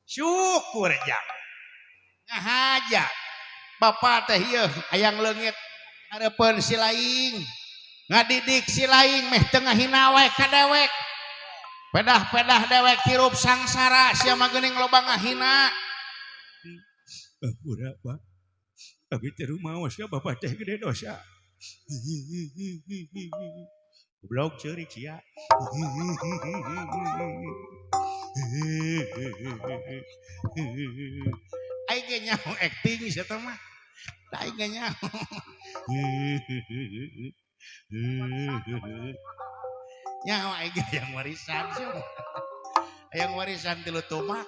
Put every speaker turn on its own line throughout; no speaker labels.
syukur jang ngahaja Bapak teh ieu hayang leungit hareupeun si laing ngadidik si laing meh teu ngahina we ka dewek pedah-pedah dewek hirup sangsara sia mah geuning loba ngahina
Pura Pak abi teh rumaos ka Bapak teh gede dosa
goblok ceurik sia aing ge nyaho acting sia teh mah aing ge nyaho nyaho aing ge yang warisan sia yang warisan tilu tomat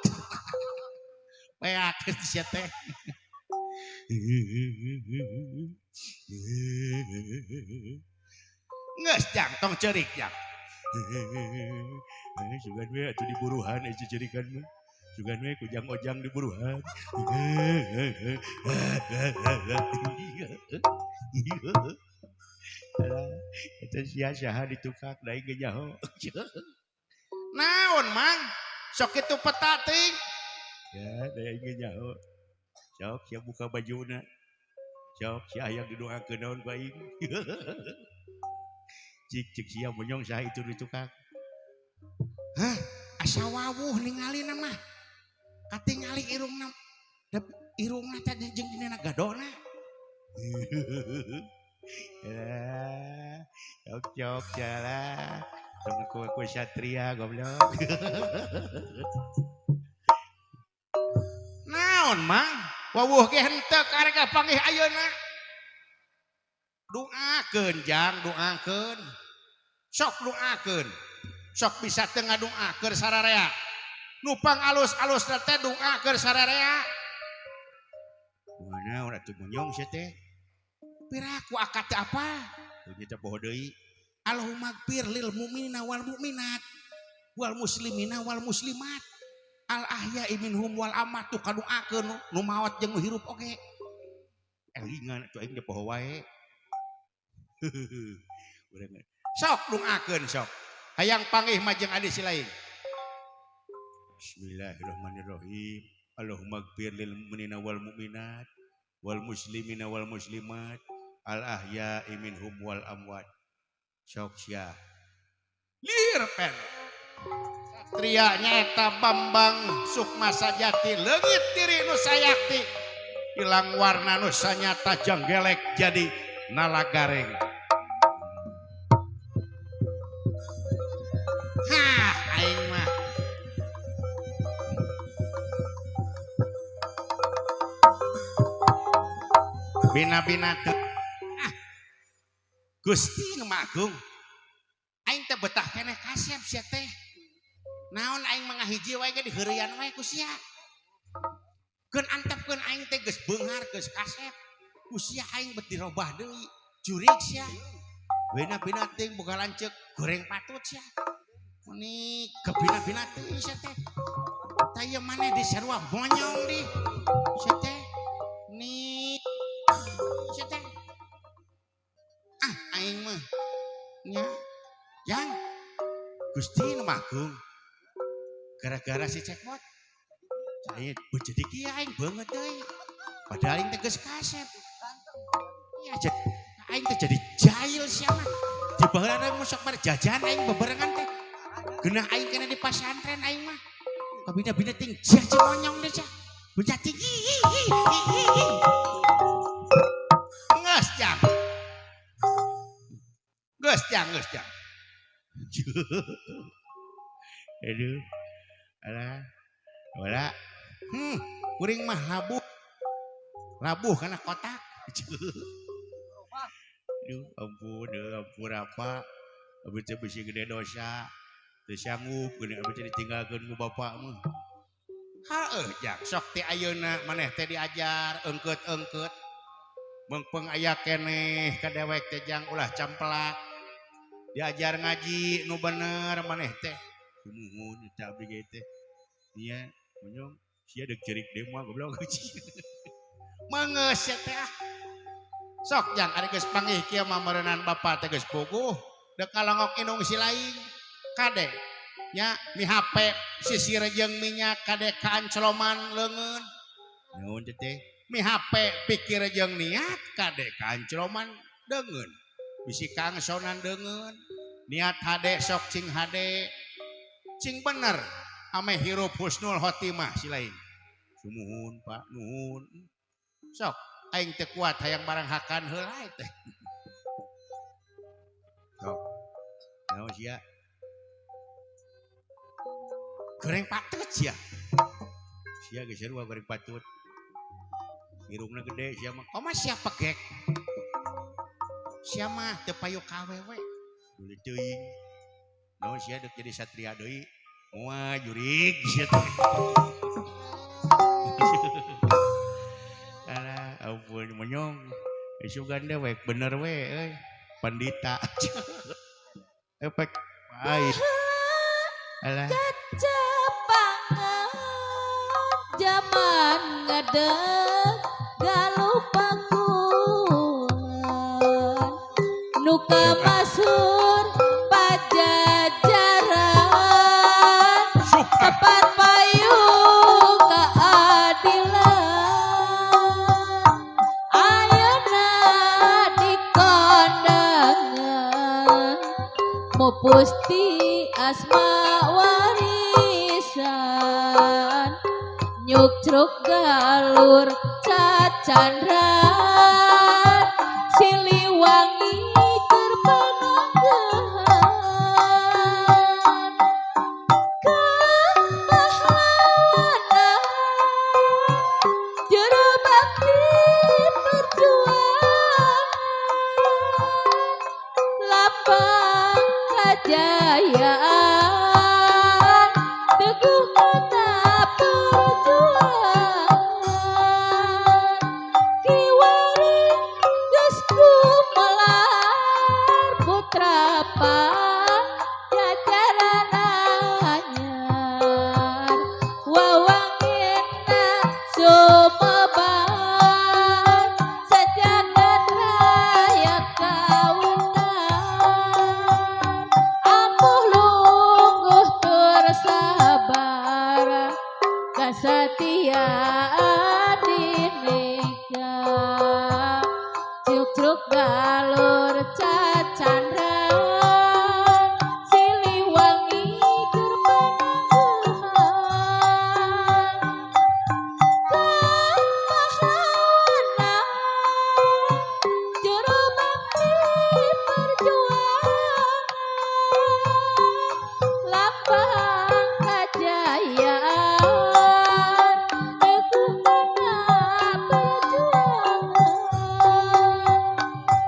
peak sia teh geus jang tong ceurik jang
sugan we atuh di buruhan cerikan mah sugan we kujang ojang di buruhan eta sia saha ditukak da aing ge nyaho
naon mang sok kitu peta teuing
ya da aing ge nyaho sok sia buka bajuna sok sia hayang didoakeun naon ku aing cik sia monyong saha itu ditukak
hah asa wawuh ningalina mah katingali irungna irungna teh jeung dina gadona
ya cok salah temen ku satria goblok
naon mang wawuh ge henteu karega panggih ayeuna doakeun jang doakeun sok doakeun sok bisa teu ngadoakeun sararea nupang alus-alus teh doakeun sararea
mana urang atuh monyong sia teh
piraku akad teh apa
nya teh poho deui
Allahumma gfir lil mu'minina wal mu'minat wal muslimina wal muslimat al ahya'i minhum wal amatu kadoakeun nu maot jeung nu hirup oge
elingan atuh aing teh poho wae urang
sok doakeun sok hayang panggih mah jeung adi si lain
Bismillahirrahmanirrahim Allahumma gfir lil mu'minina wal mu'minat wal muslimina wal muslimat al ahya'i minhum wal amwat sok sia
lir pen satria nyaeta Bambang Sukma Sajati leungit tiri nu sayakti hilang warna nu sanyata janggelek jadi nalagareng hah aing mah bina-bina teu Gusti nu Magung aing teh betah keneh kasep sia teh naon aing mangahiji wae ge diheureuyan wae ku sia keun antepkeun aing teh geus beunghar geus kasep ku sia aing bet dirobah deui jurig sia bina-bina teuing boga lanceuk goreng patut sia meni kebina-bina teuing sia teh tah ieu maneh disarua monyong di sia teh ni sia teh aing mah nya jang Gusti nu Magung gara-gara si cekmot saya berjadi kieu aing beungeut deui padahal aing teh geus kasep ya aing teh jadi jahil sia mah di baheula musok bar jajan aing beberengan teh geunah aing kana di pasantren aing mah kabina-bina ting sia monyong deh sia berjati geus jang geus jang
aduh alah wala
kuring mah labuh kana kotak
aduh ampun apa abi teh bisi gede dosa teu sanggup geuning abi teh ditinggalkeun ku bapak mah
heueuh jak sok ti ayeuna maneh teh diajar eungkeut meungpeung aya keneh ka dewek teh jang ulah camplak diajar ngaji nu bener maneh teh
nuhun eta abdi ge teh nya monyong sia deuk cerik deui mah goblok
meungeus teh sok jang ari geus panggih kieu mah meureunana bapa teh geus puguh deuk kalongok indung si laing kade nya mi HP sisir jeung minyak kadekaan celoman leungeun
naon teh
mi HP pikir jeung niat kadekaan celoman deungeun bisi kangsonan deungeun niat hade sok cing hade cing bener ame hirup husnul khotimah si lain sumuhun Pak nuhun sok aing teu kuat hayang barang hakan heula teh
sok naon sia
goreng patut sia
sia geus sarua goreng patut irungna gede sia mah
koma sia pegek sia mah teu payu kawewe
boleh teuing naon sia deuk jadi satria deui moal jurig sia teh alah ampun monyong Suganda we bener we euy pandita efek pahit alah
Kejepangan zaman ngadeg galupakuan nuka masur pajajaran tepat payung keadilan ayeuna di kondangan mupusti asma warisan nyuk cruk galur cacandran siliwangi terpananggahan kepahlawanan juru bakti perjuangan lapang kejayaan teguh mata perjuangan kiwari geus kumelar putra pajajaran anyar wawangina sumebar sajagat raya kawentar ampuh lungguh tur sabar kasatiaan dinikah cuk galur cacandran siliwangi terpananggahan kepahlawanan juru bakti perjuangan lapang kejayaan teguh mata perjuangan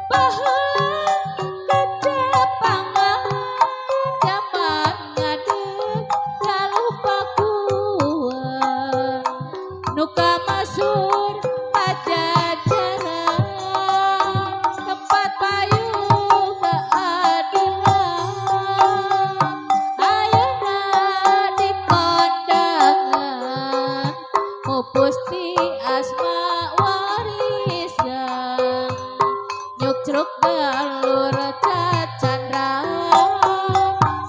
baheula kejepangan zaman ngadeg galupakuan nuka masur pajajaran tempat payung keadilan ayeuna di kondangan mupusti asma warisan nyuk cruk galur cacandran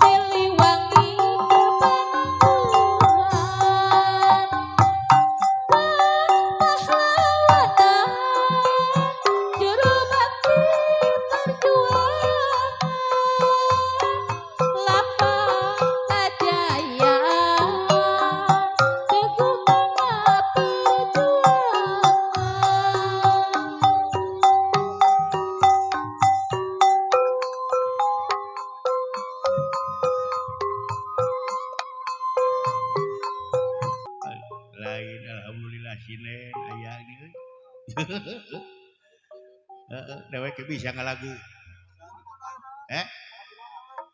siliwangi terpananggahan kepahlawanan juru bakti perjuangan lapang kejayaan teguh mata perjuangan
lain alhamdulillah sinen aya ini euy heeh dewek ge bisa ngalagu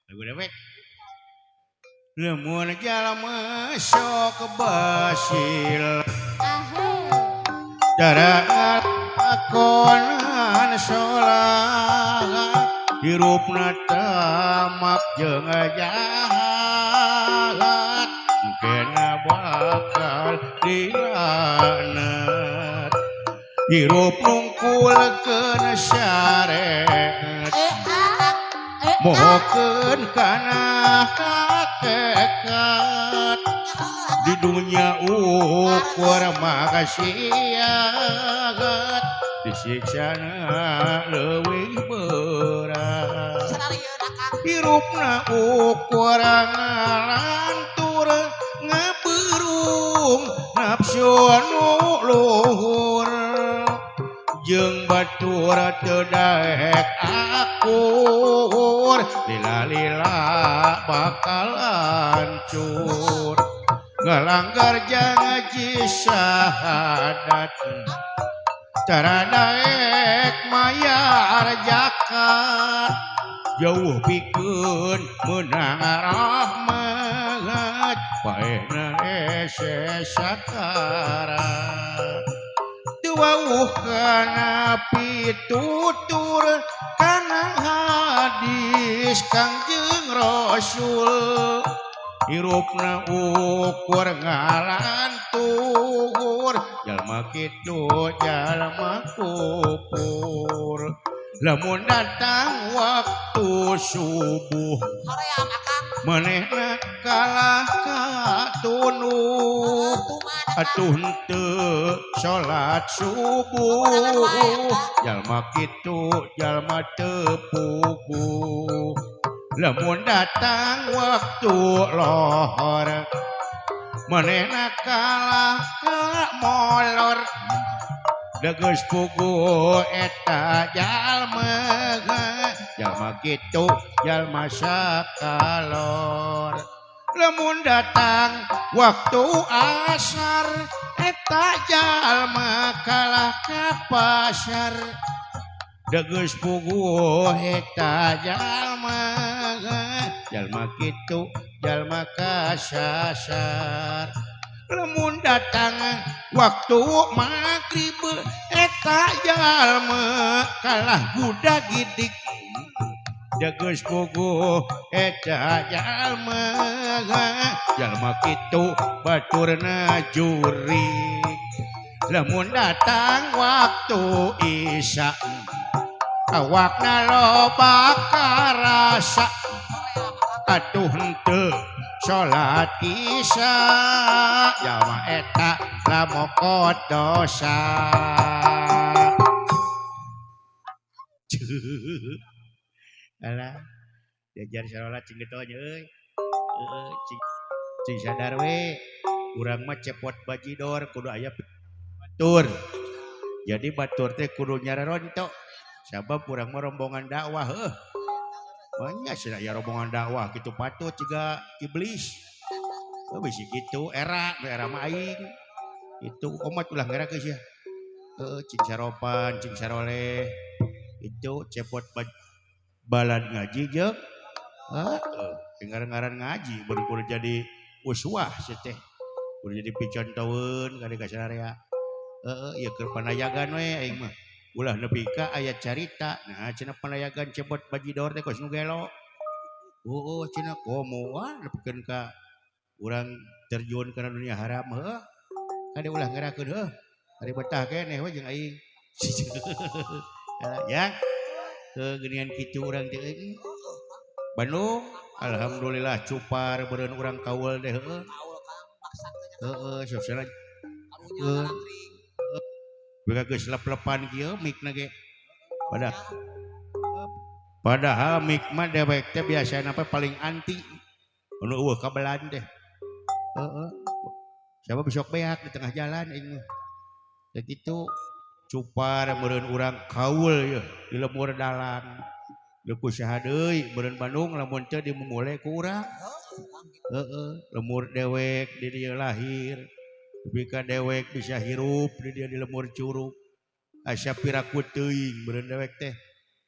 lagu dewek lamun jalma sok basil cara lakonan sholat hirupna tamak jeung jahat kena bakal dilaknat hirup nungkulkeun syariat mohokeun kana kakek dekat di dunia ukur makasiat disiksa leuwih berat hirupna ukur ngalantur ngaberung nafsu anu luhur jeung batur teu daek akur lila-lila bakal hancur ngalanggar janji syahadat cara daek mayar zakat jauh pikeun meunang rahmat paehna ese sakarat wauh kana pitutur kana hadis Kangjeng Rasul hirupna ukur ngalantur jalma kitu jalma kupur lamun datang waktu subuh manehna kalah katunuh atuh henteu salat subuh jalma kitu jalma teu puguh lamun datang waktu lohor manehna kalah ka molor degeus puguh eta jalma kitu jalma sakalor lamun datang waktu asar eta jalma kalah ka pasar degeus puguh eta jalma kitu jalma kasasar lamun datang waktu magrib eta jalma kalah budak gidik degeus puguh eta jalma kitu baturna jurik lamun datang waktu isya awakna loba karasa atuh henteu salat isya jalma eta lamokot dosa alah diajar salat cing getonya euy cing sadar we urang mah cepot bajidor kudu aya batur jadi batur teh kudu nyararonto sabab urang mah rombongan dakwah banyak sih ya rombongan dakwah gitu patut juga iblis bisi gitu era mah aing itu umat ulah ngera geus ya cing saropan cing saroleh itu cepot balad ngaji jeung ngaran ngaji baru kudu jadi uswah sih teh kudu jadi picontoeun ka kasararea ieu keur panayagan we aing mah ulah nepi ka aya carita nah cenah panayagan cepot bajidor teh kos nu gelo cenah komo nepikeun ka urang terjun kana dunia haram kade ulah ngerakeun ari betah keneh we jeung aing ya kegenian kitu urang teh Bandung alhamdulillah cupar beureun urang kaul deh sok bega geus lep-lepan kieu mikna ge padahal mik mah dewek teh biasana paling anti anu eueuh kabelan teh siapa besok beak di tengah jalan aing mah teh kitu cupar beureun urang kaul ye di lemur dalang deuk saha deui beureun Bandung lamun teu dimumule ku urang lemur dewek di dieu lahir tapi ka dewek bisa hirup di dia di lemur curug asa piraku teuing beureun dewek teh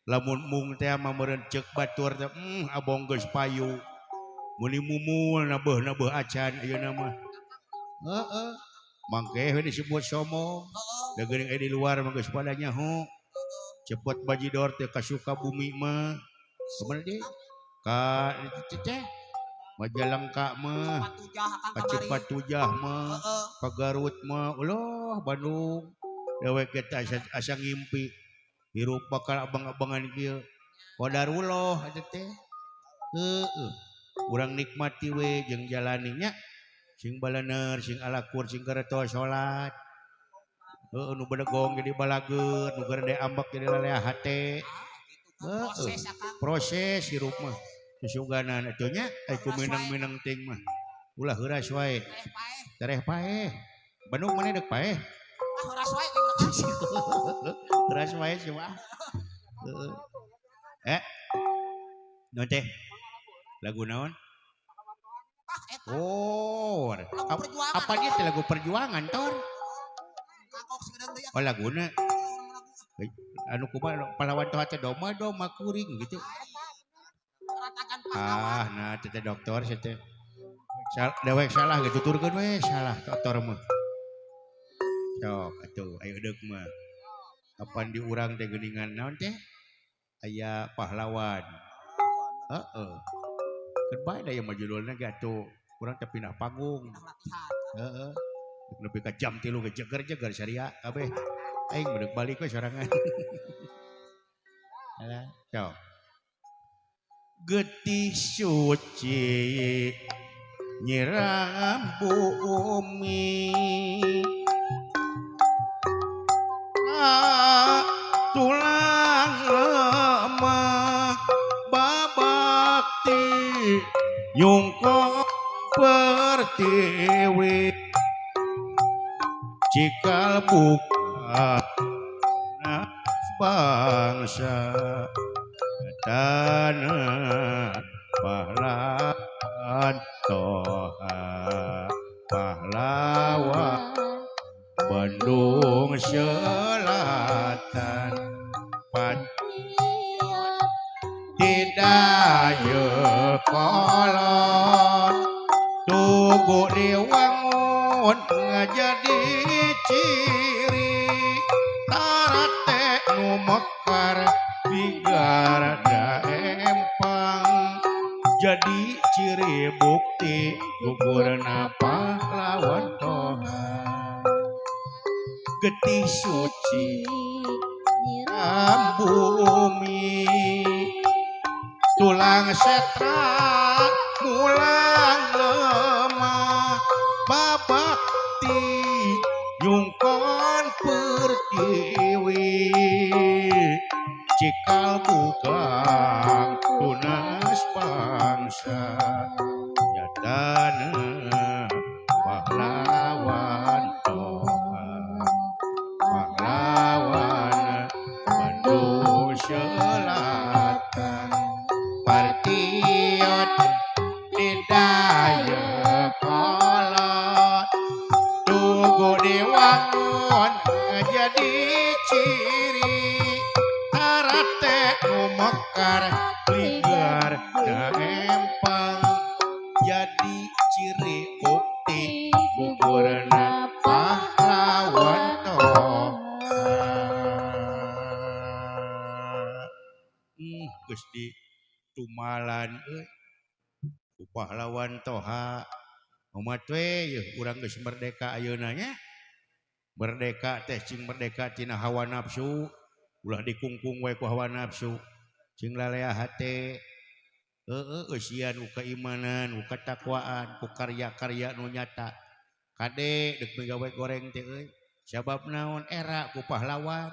lamun mung teh mah meureun ceuk batur teh abong geus payu muni mumul nabeuh acan ayeuna mah mangke we disebut somong da geuning di luar mah geus pada nyaho cepot bajidor teh ka Sukabumi mah kumaha deui ka teh Majalengka mah Cipatujah mah ka Garut mah ulah Bandung dewek eta asa ngimpi hirup bakal abang-abangan kieu qadarullah eta teh urang nikmati we jeung jalaninya sing balener sing alakur sing kareto salat nu bedegong jadi balager nu gede ambak jadi lalea hate
Proses akang.
proses hirup mah susuganan atunya ku minang-minang ting mah ulah heuras wae
Teh paeh.
tereh paeh Bandung mana dek paeh
Ah horas wae we makasih.
heuras wae sih mah non teh lagu naon
Ah eta
oh
lagu perjuangan.
apa dia teh lagu perjuangan tor
Kangkok segedeung deui.
oh laguna anu kumaha pahlawan toh teh doma kuring gitu
Ratakan pahlawan.
nah teh dokter teh dewek salah gitu turkeun we salah dokter mah sok atuh ayo deuk mah kapan diurang teh geuningan naon teh aya pahlawan heeh kan bae da ieu mah judulna ge atuh urang teh pindah panggung
Latihan.
heeh nepi ka jam 3 ge jeger saria kabeh aing beudek balik we sorangan alah sok getih suci nyiram bumi tulang lemah babakti nyungkok pertiwi cikal buka bangsa tanah pahlawan toha pahlawan Bandung Selatan
Tiap
Hidaya kolot Tugu diwangun ngajadi ciri Tarate nu mekar Bigar empang Jadi ciri bukti Gugurna pahlawan toha Getih suci bumi tulang setra mulang lemah babakti nyungkon pertiwi cikal bugang tunas bangsa nyatana pahlawan toha pahlawan Bandung Selatan partiot didaya kolot tugu diwangun jadi ciri tarate nu mekar ligar empang jadi ciri bukti gugurna pahlawan toha Gusti tumalan ku pahlawan toha umat we yeuh urang geus merdeka ayeuna nya merdeka teh cing merdeka tina hawa nafsu ulah dikungkung we ku hawa nafsu cing lalea hate eusian ku keimanan ku katakwaan ku karya-karya nu nyata kade deuk migawe goreng teh euy sabab naon era ku pahlawan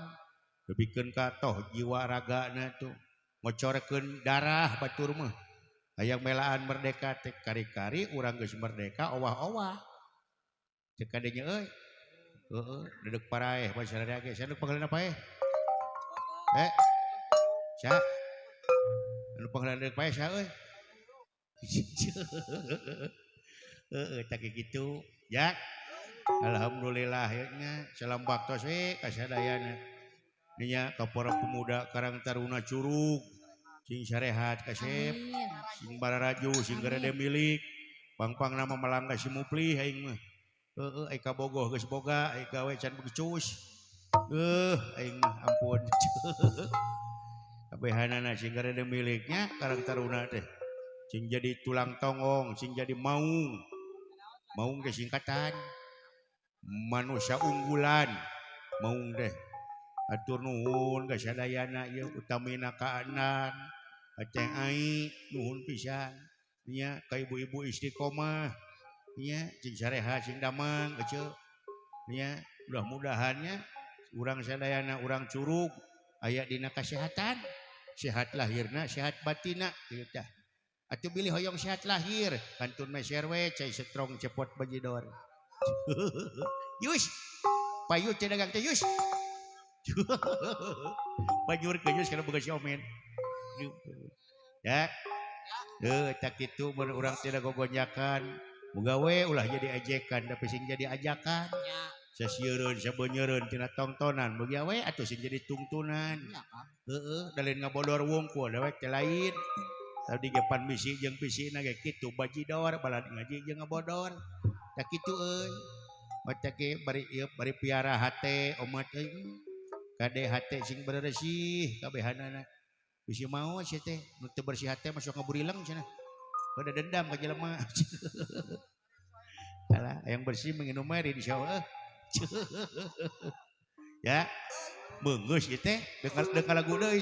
lebihkeun ka toh jiwa ragana tuh ngocorekeun darah batur mah hayang melaan merdeka teh kari-kari urang geus merdeka owah-owah teu kadenya euy dedeg paraeh masyarakat ge sanuk panggalina paeh sa anu panggalina dedeg paeh sa euy tak kitu ya alhamdulillah nya salam baktos we ka sadayana nya ka para pemuda Karang Taruna Curug sing sarehat kasep sing bararaju sing garede milik pangpang nama Malangga Simupli aing mah ai ka bogoh geus boga ai gawe can becus aing mah ampun kabehanana sing garede miliknya Karang Taruna teh sing jadi tulang tongong sing jadi maung ge singkatan manusia unggulan maung deh atur nuhun ka sadayana ieu utamina kaanan aceng ai nuhun pisan nya ka ibu-ibu istiqomah nya cing sareha cing damang kecil nya mudah-mudahannya urang sadayana urang curug aya dina kesehatan sehat lahirna sehat batina kieu tah atuh bilih hoyong sehat lahir kantun meser we cai strong cepot bajidor yus payu teh dagang teh yus banyur ke yus kana boga siomen ya tak kitu mun urang tidak gogonyakan boga we ulah jadi ejekan tapi sing jadi ajakan sasiereun sabeunyereun tina tontonan boga we atuh sing jadi tungtunan heeh dalin ngabodor wungkul dewek teh lain tadi gepan misi jeung pisina ge kitu bajidor balad ngaji jeung ngabodor tak kitu euy maca ge bari ieu bari piara hate umat euy kade hate sing beresih kabehanana bisi mau sia teh nu teu bersih hate masuk ngaburileng cenah pada dendam ka jelema alah yang bersih menginum mari insyaallah ya beungeus ieu teh deuk lagu deui